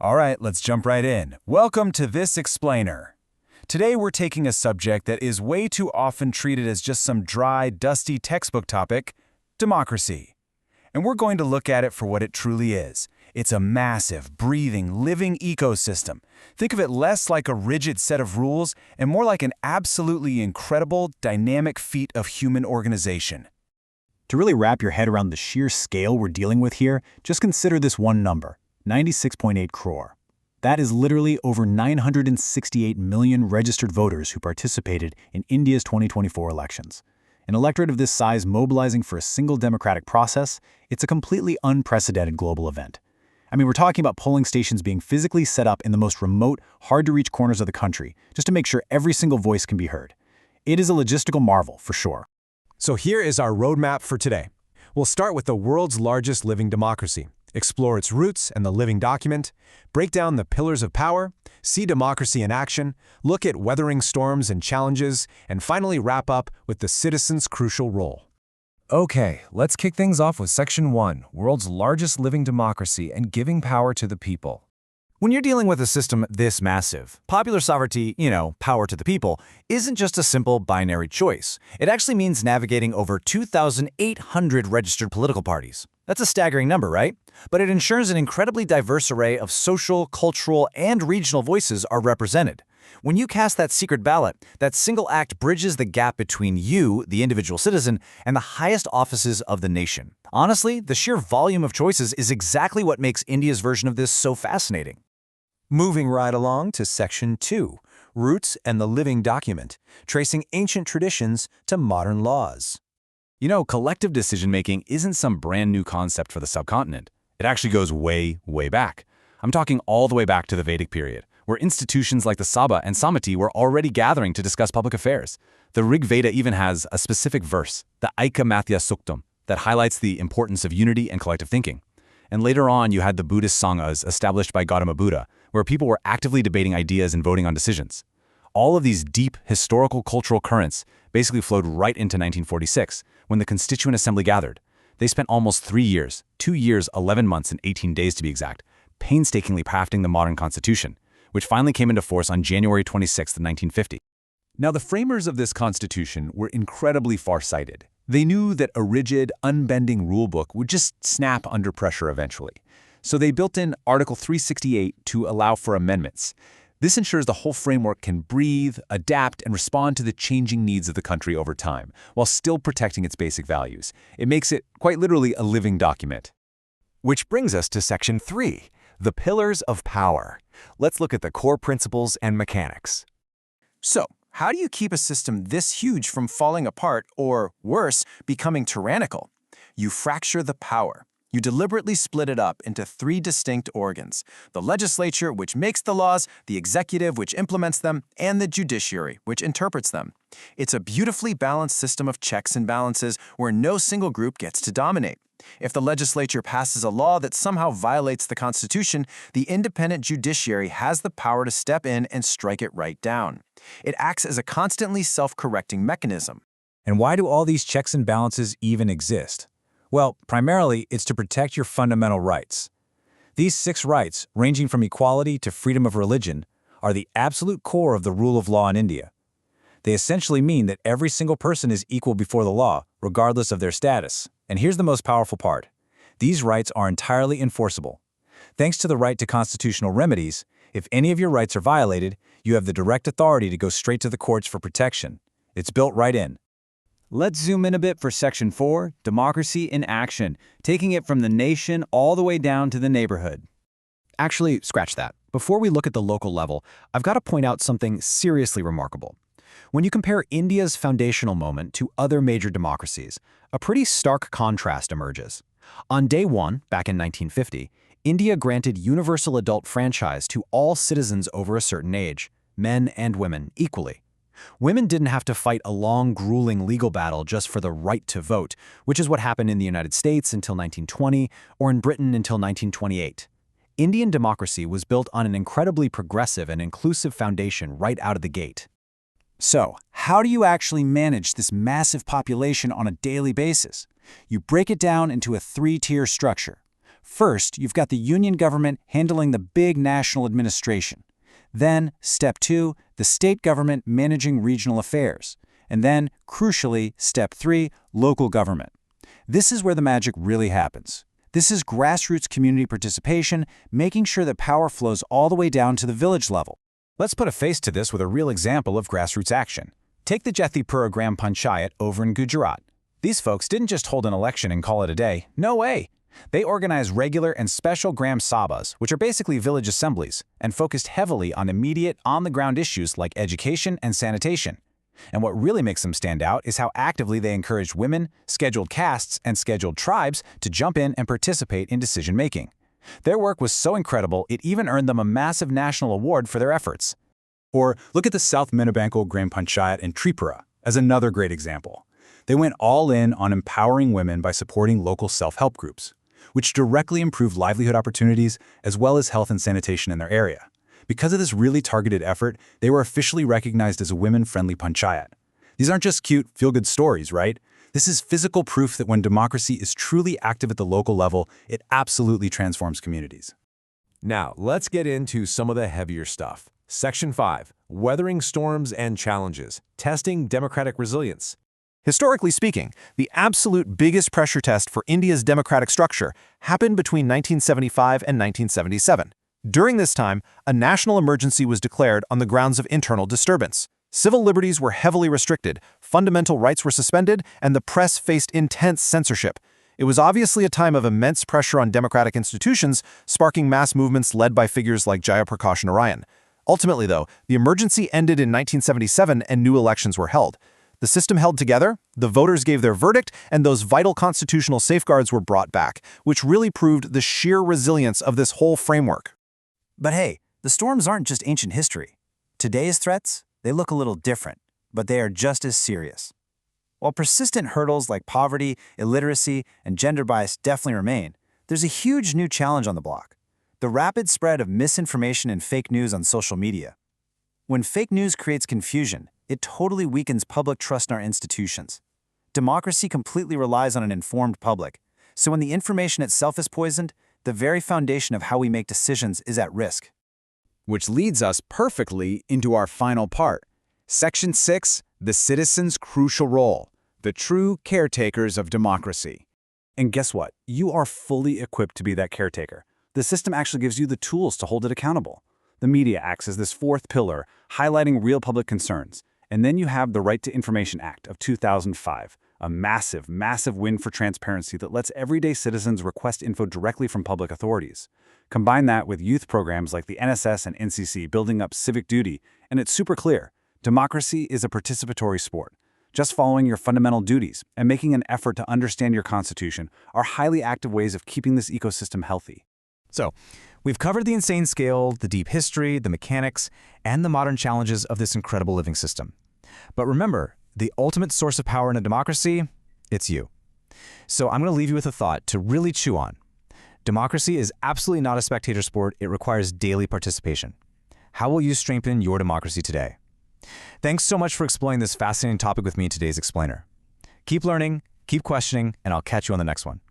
All right, let's jump right in. Welcome to This Explainer. Today we're taking a subject that is way too often treated as just some dry, dusty textbook topic, democracy. And we're going to look at it for what it truly is. It's a massive, breathing, living ecosystem. Think of it less like a rigid set of rules and more like an absolutely incredible, dynamic feat of human organization. To really wrap your head around the sheer scale we're dealing with here, just consider this one number, 96.8 crore. That is literally over 968 million registered voters who participated in India's 2024 elections. An electorate of this size mobilizing for a single democratic process, it's a completely unprecedented global event. I mean, we're talking about polling stations being physically set up in the most remote, hard-to-reach corners of the country, just to make sure every single voice can be heard. It is a logistical marvel, for sure. So here is our roadmap for today. We'll start with the world's largest living democracy, explore its roots and the living document, break down the pillars of power, see democracy in action, look at weathering storms and challenges, and finally wrap up with the citizen's crucial role. Okay, let's kick things off with Section 1, World's Largest Living Democracy and Giving Power to the People. When you're dealing with a system this massive, popular sovereignty, power to the people, isn't just a simple binary choice. It actually means navigating over 2,800 registered political parties. That's a staggering number, right? But it ensures an incredibly diverse array of social, cultural, and regional voices are represented. When you cast that secret ballot, that single act bridges the gap between you, the individual citizen, and the highest offices of the nation. Honestly, the sheer volume of choices is exactly what makes India's version of this so fascinating. Moving right along to Section 2, Roots and the Living Document, tracing ancient traditions to modern laws. Collective decision-making isn't some brand new concept for the subcontinent. It actually goes way, way back. I'm talking all the way back to the Vedic period, where institutions like the Sabha and Samiti were already gathering to discuss public affairs. The Rig Veda even has a specific verse, the Aikamatya Suktam, that highlights the importance of unity and collective thinking. And later on, you had the Buddhist Sanghas established by Gautama Buddha, where people were actively debating ideas and voting on decisions. All of these deep historical cultural currents basically flowed right into 1946, when the Constituent Assembly gathered. They spent almost 3 years, 2 years, 11 months, and 18 days to be exact, painstakingly crafting the modern Constitution, which finally came into force on January 26, 1950. Now, the framers of this Constitution were incredibly far-sighted. They knew that a rigid, unbending rulebook would just snap under pressure eventually. So they built in Article 368 to allow for amendments. This ensures the whole framework can breathe, adapt, and respond to the changing needs of the country over time, while still protecting its basic values. It makes it, quite literally, a living document. Which brings us to Section 3, the Pillars of Power. Let's look at the core principles and mechanics. So, how do you keep a system this huge from falling apart or, worse, becoming tyrannical? You fracture the power. You deliberately split it up into 3 distinct organs: the legislature, which makes the laws, the executive, which implements them, and the judiciary, which interprets them. It's a beautifully balanced system of checks and balances where no single group gets to dominate. If the legislature passes a law that somehow violates the Constitution, the independent judiciary has the power to step in and strike it right down. It acts as a constantly self-correcting mechanism. And why do all these checks and balances even exist? Well, primarily, it's to protect your fundamental rights. These 6 rights, ranging from equality to freedom of religion, are the absolute core of the rule of law in India. They essentially mean that every single person is equal before the law, regardless of their status. And here's the most powerful part. These rights are entirely enforceable. Thanks to the right to constitutional remedies, if any of your rights are violated, you have the direct authority to go straight to the courts for protection. It's built right in. Let's zoom in a bit for Section 4, Democracy in Action, taking it from the nation all the way down to the neighborhood. Actually, scratch that. Before we look at the local level, I've got to point out something seriously remarkable. When you compare India's foundational moment to other major democracies, a pretty stark contrast emerges. On day 1, back in 1950, India granted universal adult franchise to all citizens over a certain age, men and women equally. Women didn't have to fight a long, grueling legal battle just for the right to vote, which is what happened in the United States until 1920 or in Britain until 1928. Indian democracy was built on an incredibly progressive and inclusive foundation right out of the gate. So, how do you actually manage this massive population on a daily basis? You break it down into a 3-tier structure. First, you've got the union government handling the big national administration. Then, step 2, the state government managing regional affairs. And then, crucially, step 3, local government. This is where the magic really happens. This is grassroots community participation, making sure that power flows all the way down to the village level. Let's put a face to this with a real example of grassroots action. Take the Jathipura Gram Panchayat over in Gujarat. These folks didn't just hold an election and call it a day. No way! They organized regular and special Gram Sabhas, which are basically village assemblies, and focused heavily on immediate, on-the-ground issues like education and sanitation. And what really makes them stand out is how actively they encouraged women, scheduled castes, and scheduled tribes to jump in and participate in decision-making. Their work was so incredible, it even earned them a massive national award for their efforts. Or look at the South Minabanko Gram Panchayat in Tripura as another great example. They went all in on empowering women by supporting local self-help groups, which directly improved livelihood opportunities as well as health and sanitation in their area. Because of this really targeted effort, they were officially recognized as a women-friendly panchayat. These aren't just cute, feel-good stories, right? This is physical proof that when democracy is truly active at the local level, it absolutely transforms communities. Now, let's get into some of the heavier stuff. Section 5, Weathering Storms and Challenges, Testing Democratic Resilience. Historically speaking, the absolute biggest pressure test for India's democratic structure happened between 1975 and 1977. During this time, a national emergency was declared on the grounds of internal disturbance. Civil liberties were heavily restricted, fundamental rights were suspended, and the press faced intense censorship. It was obviously a time of immense pressure on democratic institutions, sparking mass movements led by figures like Jayaprakash Narayan. Ultimately, though, the emergency ended in 1977 and new elections were held. The system held together, the voters gave their verdict, and those vital constitutional safeguards were brought back, which really proved the sheer resilience of this whole framework. But hey, the storms aren't just ancient history. Today's threats, they look a little different, but they are just as serious. While persistent hurdles like poverty, illiteracy, and gender bias definitely remain, there's a huge new challenge on the block: the rapid spread of misinformation and fake news on social media. When fake news creates confusion, it totally weakens public trust in our institutions. Democracy completely relies on an informed public, so when the information itself is poisoned, the very foundation of how we make decisions is at risk. Which leads us perfectly into our final part. Section 6, the citizen's crucial role, the true caretakers of democracy. And guess what? You are fully equipped to be that caretaker. The system actually gives you the tools to hold it accountable. The media acts as this fourth pillar, highlighting real public concerns. And then you have the Right to Information Act of 2005, a massive, massive win for transparency that lets everyday citizens request info directly from public authorities. Combine that with youth programs like the NSS and NCC building up civic duty, and it's super clear. Democracy is a participatory sport. Just following your fundamental duties and making an effort to understand your constitution are highly active ways of keeping this ecosystem healthy. So, we've covered the insane scale, the deep history, the mechanics, and the modern challenges of this incredible living system. But remember, the ultimate source of power in a democracy, it's you. So I'm going to leave you with a thought to really chew on. Democracy is absolutely not a spectator sport. It requires daily participation. How will you strengthen your democracy today? Thanks so much for exploring this fascinating topic with me in today's Explainer. Keep learning, keep questioning, and I'll catch you on the next one.